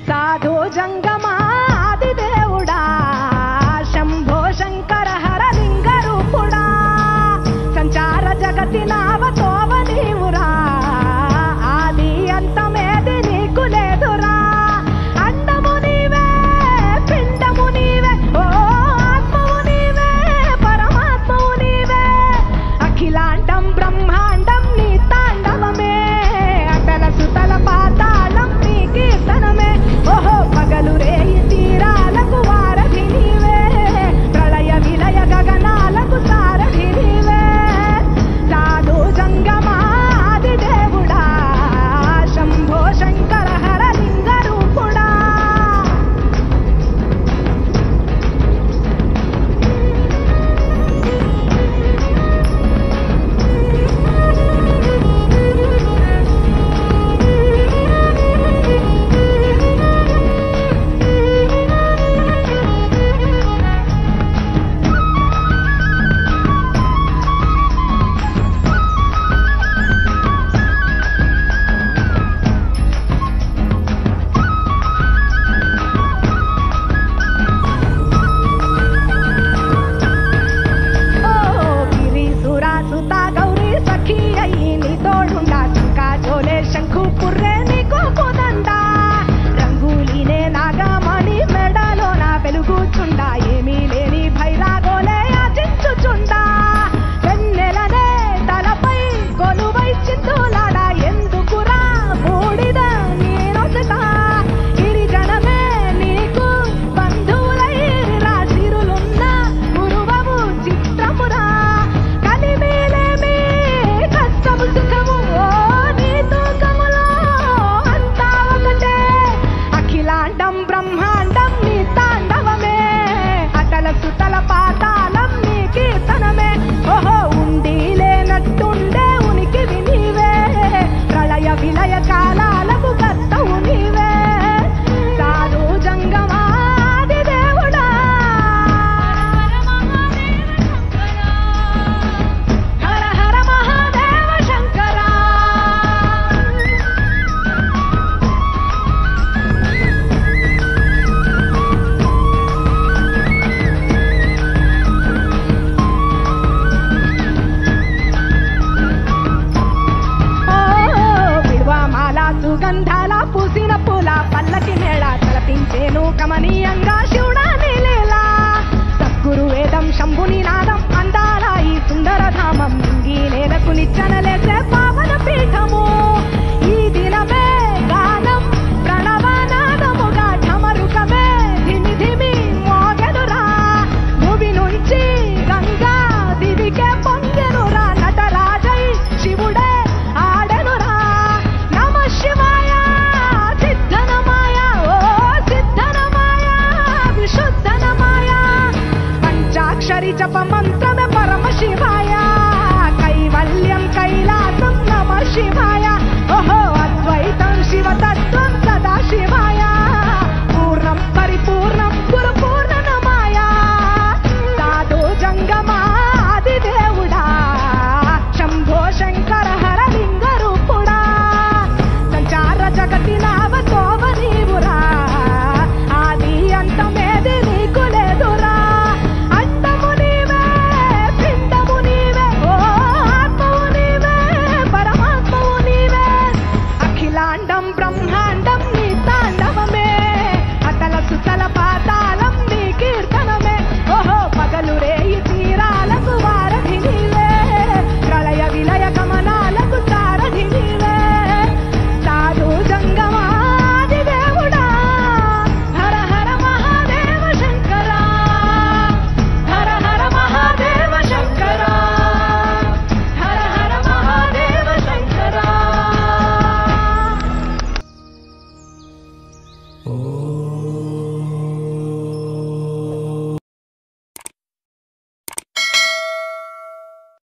साधो जंगमा आदिदेवुडा शंभो शंकर हर लिंग रूपुडा संचार जगति नावतोव नीवुरा आदि अंतमेदि नीकु लेदुरा अंडमु नीवे पिंडमु नीवे ओ आत्मवु नीवे परमात्मवु नीवे अखिलांडं ब्रह्मांडं नी तांडवमे अटल सुतल पाताళం నీ కీర్తనమే ఓహో పగలు రేయి తీరాలకు వారధి నీవే ప్రళయ విలయ గగనాలకు సారథి నీవే సాధు జంగమా ఆదిదేవుడా శంభో శంకర హర లింగ రూపుడా బ్రహ్మాండం నీ తాండవమే అటల సుతల పాతాళం నీ కీర్తనమే ఓహో ఉండి లేనట్టుండే ఉనికివి నీవే ప్రళయ విలయ కాలాలకు కర్తవు నీవే సాధు జంగమా ఆదిదేవుడా హర హర మహాదేవ శంకర సుగంధాల పూసిన పూల పల్లకి మేళ తలపించేను కమనీయంగా శివుడా నీలీలా సద్గురు వేదం శంభుని నాదం అందాల ఈ సుందర ధామం నింగి నేలకు నిచ్చనలేసే పావన పీఠము ఈ దినమే గానం ప్రణవనాదముగా ఢమరుకమే ధిమి ధిమి మోగెనురా భూమి నుంచి గంగా దివికే పొంగెనురా నటరాజై శివుడే ఆడెనురా నమ శివాయ సిద్ధనమాయ ఓ సిద్ధనమాయ విశుద్ధనమాయ పంచాక్షరి జప మంత్రమే పరమ శివాయ కైవల్యం కైలాసం నమ శివాయ ఓహో అద్వైతం శివత